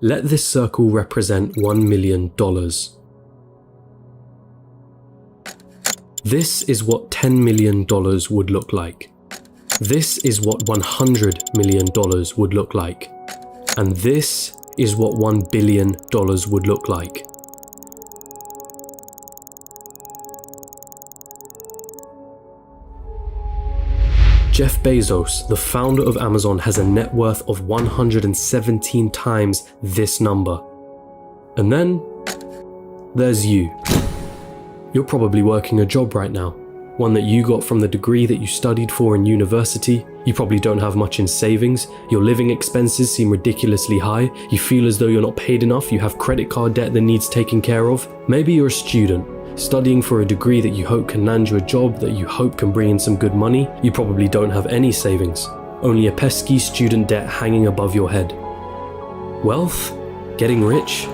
Let this circle represent $1 million. This is what $10 million would look like. This is what $100 million would look like. And this is what $1 billion would look like. Jeff Bezos, the founder of Amazon, has a net worth of 117 times this number. And then there's you. You're probably working a job right now, one that you got from the degree that you studied for in university. You probably don't have much in savings. Your living expenses seem ridiculously high. You feel as though you're not paid enough. You have credit card debt that needs taken care of. Maybe you're a student, studying for a degree that you hope can land you a job that you hope can bring in some good money. You probably don't have any savings, only a pesky student debt hanging above your head. Wealth? Getting rich?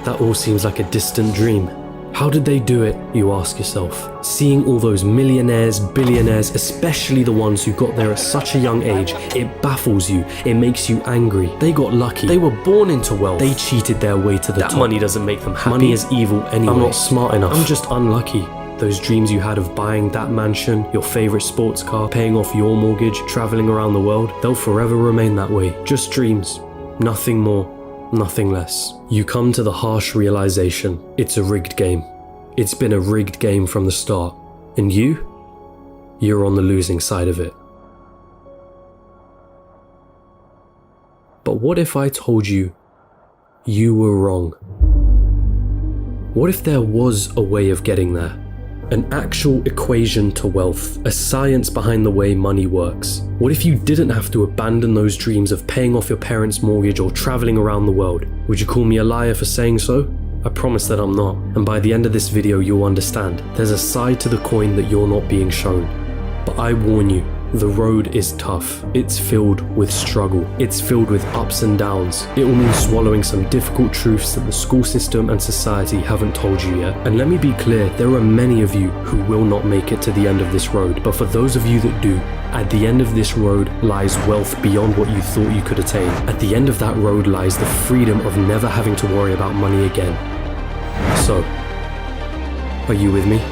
That all seems like a distant dream. How did they do it, you ask yourself? Seeing all those millionaires, billionaires, especially the ones who got there at such a young age, it baffles you, it makes you angry. They got lucky. They were born into wealth. They cheated their way to the top. That money doesn't make them happy. Money is evil anyway. I'm not smart enough. I'm just unlucky. Those dreams you had of buying that mansion, your favorite sports car, paying off your mortgage, traveling around the world, they'll forever remain that way. Just dreams. Nothing more. Nothing less. You come to the harsh realization, it's a rigged game. It's been a rigged game from the start. And you're on the losing side of it. But what if I told you you were wrong? What if there was a way of getting there? An actual equation to wealth, a science behind the way money works. What if you didn't have to abandon those dreams of paying off your parents' mortgage or traveling around the world? Would you call me a liar for saying so? I promise that I'm not. And by the end of this video, you'll understand. There's a side to the coin that you're not being shown. But I warn you, the road is tough. It's filled with struggle. It's filled with ups and downs. It will mean swallowing some difficult truths that the school system and society haven't told you yet. And let me be clear, there are many of you who will not make it to the end of this road. But for those of you that do, at the end of this road lies wealth beyond what you thought you could attain. At the end of that road lies the freedom of never having to worry about money again. So, are you with me?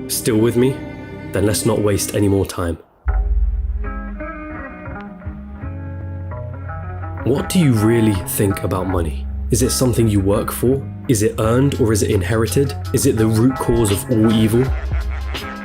Still with me? Then let's not waste any more time. What do you really think about money? Is it something you work for? Is it earned or is it inherited? Is it the root cause of all evil?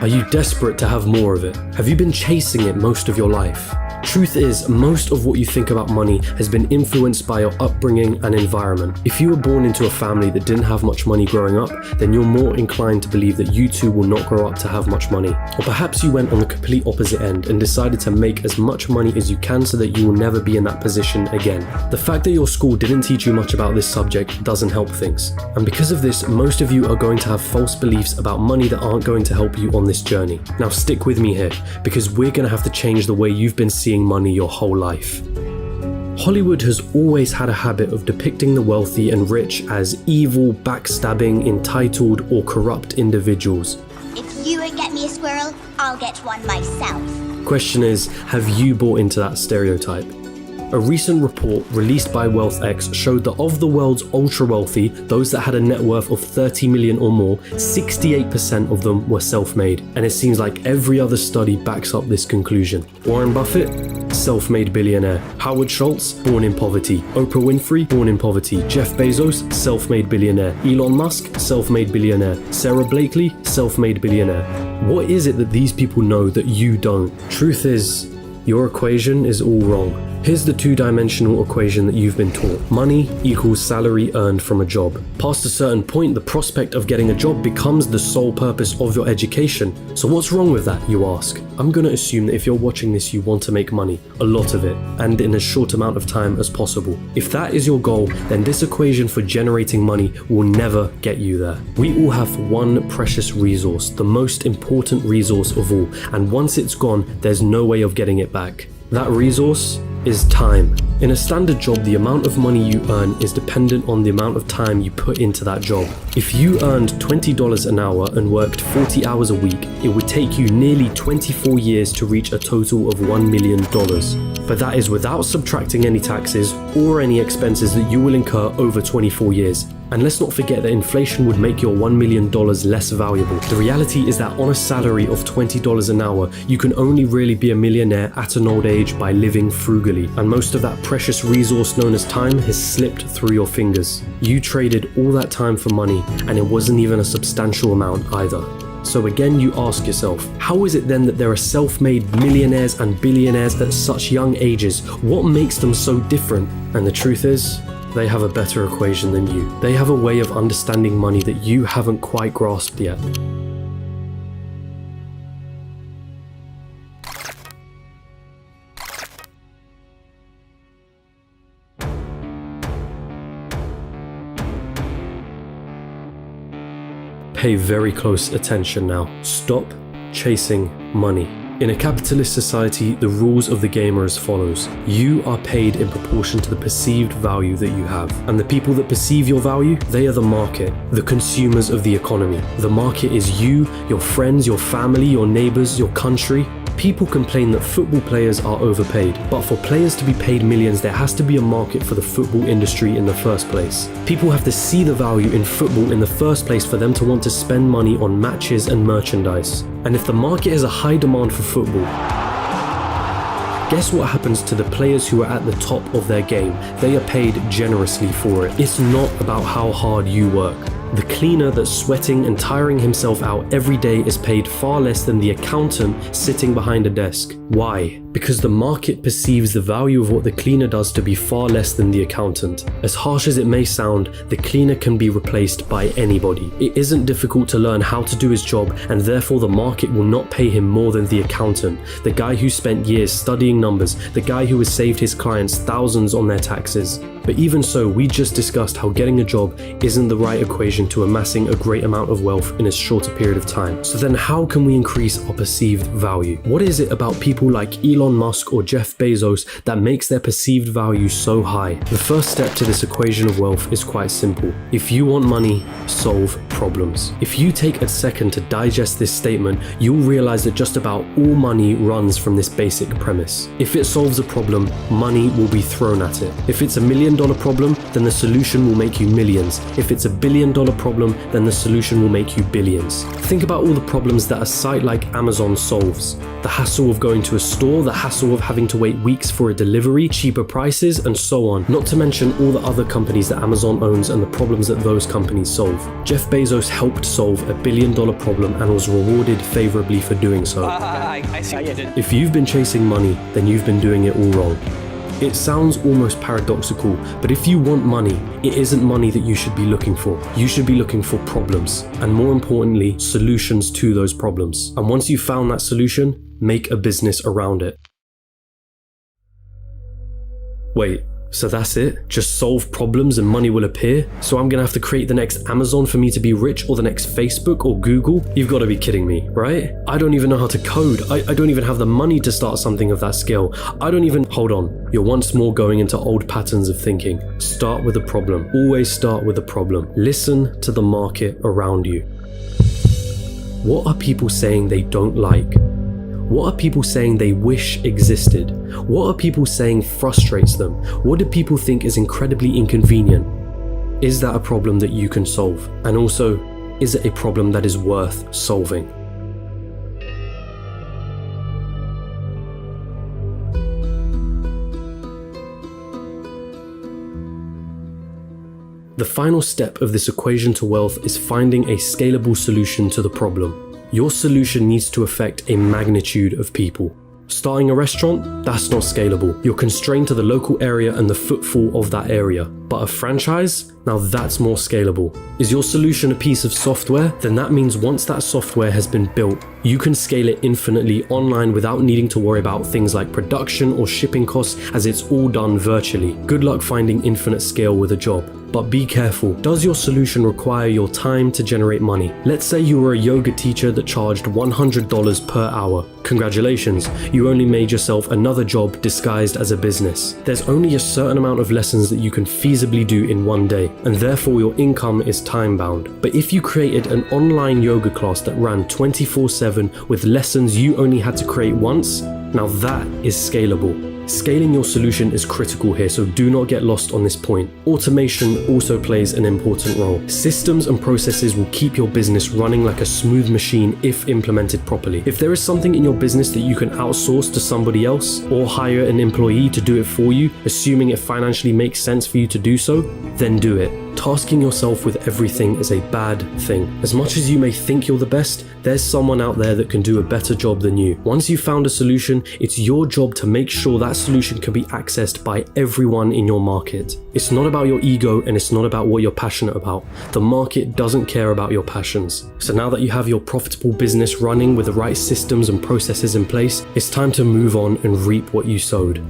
Are you desperate to have more of it? Have you been chasing it most of your life? Truth is, most of what you think about money has been influenced by your upbringing and environment. If you were born into a family that didn't have much money growing up, then you're more inclined to believe that you too will not grow up to have much money. Or perhaps you went on the complete opposite end and decided to make as much money as you can so that you will never be in that position again. The fact that your school didn't teach you much about this subject doesn't help things. And because of this, most of you are going to have false beliefs about money that aren't going to help you on this journey. Now stick with me here, because we're going to have to change the way you've been seeing money your whole life. Hollywood has always had a habit of depicting the wealthy and rich as evil, backstabbing, entitled, or corrupt individuals. If you won't get me a squirrel, I'll get one myself. Question is, have you bought into that stereotype? A recent report released by WealthX showed that of the world's ultra-wealthy, those that had a net worth of 30 million or more, 68% of them were self-made. And it seems like every other study backs up this conclusion. Warren Buffett, self-made billionaire. Howard Schultz, born in poverty. Oprah Winfrey, born in poverty. Jeff Bezos, self-made billionaire. Elon Musk, self-made billionaire. Sarah Blakely, self-made billionaire. What is it that these people know that you don't? Truth is, your equation is all wrong. Here's the two-dimensional equation that you've been taught. Money equals salary earned from a job. Past a certain point, the prospect of getting a job becomes the sole purpose of your education. So what's wrong with that, you ask? I'm gonna assume that if you're watching this, you want to make money, a lot of it, and in as short amount of time as possible. If that is your goal, then this equation for generating money will never get you there. We all have one precious resource, the most important resource of all, and once it's gone, there's no way of getting it back. That resource is time. In a standard job, the amount of money you earn is dependent on the amount of time you put into that job. If you earned $20 an hour and worked 40 hours a week, it would take you nearly 24 years to reach a total of $1 million. But that is without subtracting any taxes or any expenses that you will incur over 24 years. And let's not forget that inflation would make your $1 million less valuable. The reality is that on a salary of $20 an hour, you can only really be a millionaire at an old age by living frugally. And most of that precious resource known as time has slipped through your fingers. You traded all that time for money, and it wasn't even a substantial amount either. So again, you ask yourself, how is it then that there are self-made millionaires and billionaires at such young ages? What makes them so different? And the truth is, they have a better equation than you. They have a way of understanding money that you haven't quite grasped yet. Pay very close attention now. Stop chasing money. In a capitalist society, the rules of the game are as follows. You are paid in proportion to the perceived value that you have. And the people that perceive your value, they are the market, the consumers of the economy. The market is you, your friends, your family, your neighbors, your country. People complain that football players are overpaid, but for players to be paid millions, there has to be a market for the football industry in the first place. People have to see the value in football in the first place for them to want to spend money on matches and merchandise. And if the market has a high demand for football, guess what happens to the players who are at the top of their game? They are paid generously for it. It's not about how hard you work. The cleaner that's sweating and tiring himself out every day is paid far less than the accountant sitting behind a desk. Why? Because the market perceives the value of what the cleaner does to be far less than the accountant. As harsh as it may sound, the cleaner can be replaced by anybody. It isn't difficult to learn how to do his job, and therefore the market will not pay him more than the accountant, the guy who spent years studying numbers, the guy who has saved his clients thousands on their taxes. But even so, we just discussed how getting a job isn't the right equation to amassing a great amount of wealth in a shorter period of time. So then how can we increase our perceived value? What is it about people like Elon Musk or Jeff Bezos that makes their perceived value so high? The first step to this equation of wealth is quite simple. If you want money, solve problems. If you take a second to digest this statement, you'll realize that just about all money runs from this basic premise. If it solves a problem, money will be thrown at it. If it's $1 million problem, then the solution will make you millions. If it's $1 billion problem, then the solution will make you billions. Think about all the problems that a site like Amazon solves. The hassle of going to a store, the hassle of having to wait weeks for a delivery, cheaper prices, and so on. Not to mention all the other companies that Amazon owns and the problems that those companies solve. Jeff Bezos helped solve $1 billion problem and was rewarded favorably for doing so. I see what you did. If you've been chasing money, then you've been doing it all wrong. It sounds almost paradoxical, but if you want money, it isn't money that you should be looking for. You should be looking for problems, and more importantly, solutions to those problems. And once you've found that solution, make a business around it. Wait, so that's it? Just solve problems and money will appear? So I'm gonna have to create the next Amazon for me to be rich, or the next Facebook or Google? You've gotta be kidding me, right? I don't even know how to code. I don't even have the money to start something of that scale. Hold on. You're once more going into old patterns of thinking. Start with a problem. Always start with a problem. Listen to the market around you. What are people saying they don't like? What are people saying they wish existed? What are people saying frustrates them? What do people think is incredibly inconvenient? Is that a problem that you can solve? And also, is it a problem that is worth solving? The final step of this equation to wealth is finding a scalable solution to the problem. Your solution needs to affect a magnitude of people. Starting a restaurant? That's not scalable. You're constrained to the local area and the footfall of that area. But a franchise? Now that's more scalable. Is your solution a piece of software? Then that means once that software has been built, you can scale it infinitely online without needing to worry about things like production or shipping costs, as it's all done virtually. Good luck finding infinite scale with a job. But be careful, does your solution require your time to generate money? Let's say you were a yoga teacher that charged $100 per hour. Congratulations, you only made yourself another job disguised as a business. There's only a certain amount of lessons that you can feasibly do in one day, and therefore your income is time-bound. But if you created an online yoga class that ran 24/7 with lessons you only had to create once, now that is scalable. Scaling your solution is critical here, so do not get lost on this point. Automation also plays an important role. Systems and processes will keep your business running like a smooth machine if implemented properly. If there is something in your business that you can outsource to somebody else or hire an employee to do it for you, assuming it financially makes sense for you to do so, then do it. Tasking yourself with everything is a bad thing. As much as you may think you're the best, there's someone out there that can do a better job than you. Once you've found a solution, it's your job to make sure that solution can be accessed by everyone in your market. It's not about your ego, and it's not about what you're passionate about. The market doesn't care about your passions. So now that you have your profitable business running with the right systems and processes in place, it's time to move on and reap what you sowed.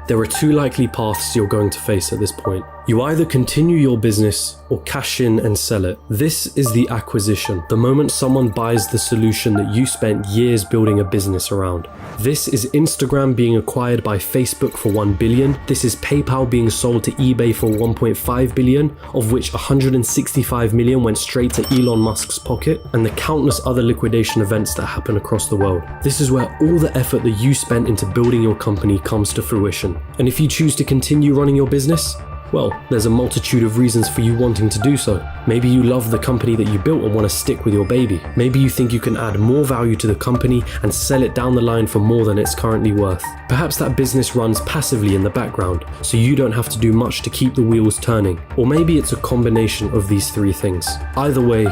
There are two likely paths you're going to face at this point. You either continue your business or cash in and sell it. This is the acquisition, the moment someone buys the solution that you spent years building a business around. This is Instagram being acquired by Facebook for $1 billion. This is PayPal being sold to eBay for $1.5 billion, of which $165 million went straight to Elon Musk's pocket, and the countless other liquidation events that happen across the world. This is where all the effort that you spent into building your company comes to fruition. And if you choose to continue running your business, well, there's a multitude of reasons for you wanting to do so. Maybe you love the company that you built and want to stick with your baby. Maybe you think you can add more value to the company and sell it down the line for more than it's currently worth. Perhaps that business runs passively in the background, so you don't have to do much to keep the wheels turning. Or maybe it's a combination of these three things. Either way,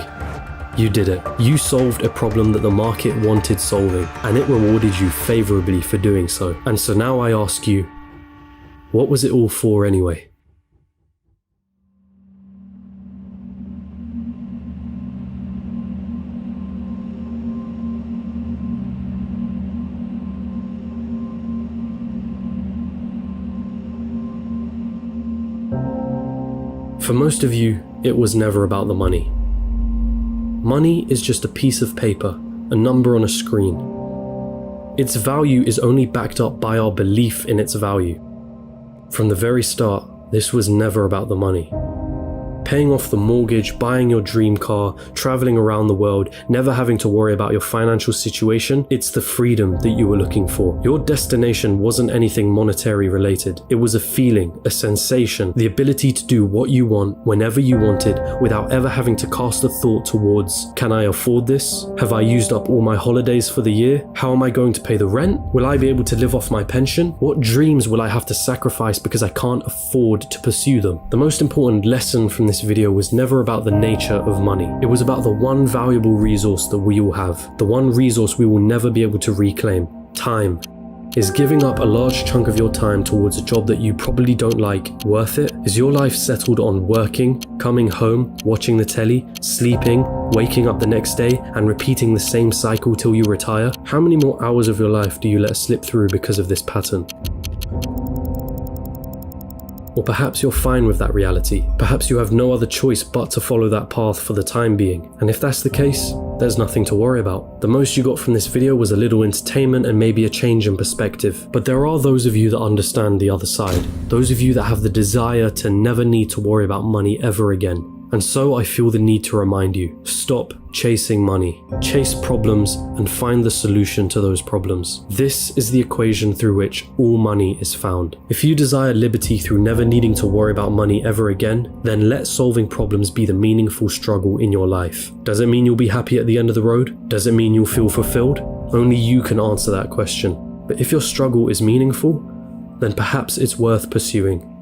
you did it. You solved a problem that the market wanted solving, and it rewarded you favorably for doing so. And so now I ask you, what was it all for anyway? For most of you, it was never about the money. Money is just a piece of paper, a number on a screen. Its value is only backed up by our belief in its value. From the very start, this was never about the money. Paying off the mortgage, buying your dream car, traveling around the world, never having to worry about your financial situation, it's the freedom that you were looking for. Your destination wasn't anything monetary related. It was a feeling, a sensation, the ability to do what you want whenever you wanted without ever having to cast a thought towards, can I afford this? Have I used up all my holidays for the year? How am I going to pay the rent? Will I be able to live off my pension? What dreams will I have to sacrifice because I can't afford to pursue them? The most important lesson from this video was never about the nature of money. It was about the one valuable resource that we all have, the one resource we will never be able to reclaim: time. Is giving up a large chunk of your time towards a job that you probably don't like worth it? Is your life settled on working, coming home, watching the telly, sleeping, waking up the next day, and repeating the same cycle till you retire? How many more hours of your life do you let slip through because of this pattern? Or perhaps you're fine with that reality. Perhaps you have no other choice but to follow that path for the time being. And if that's the case, there's nothing to worry about. The most you got from this video was a little entertainment and maybe a change in perspective. But there are those of you that understand the other side. Those of you that have the desire to never need to worry about money ever again. And so I feel the need to remind you, stop chasing money. Chase problems and find the solution to those problems. This is the equation through which all money is found. If you desire liberty through never needing to worry about money ever again, then let solving problems be the meaningful struggle in your life. Does it mean you'll be happy at the end of the road? Does it mean you'll feel fulfilled? Only you can answer that question. But if your struggle is meaningful, then perhaps it's worth pursuing.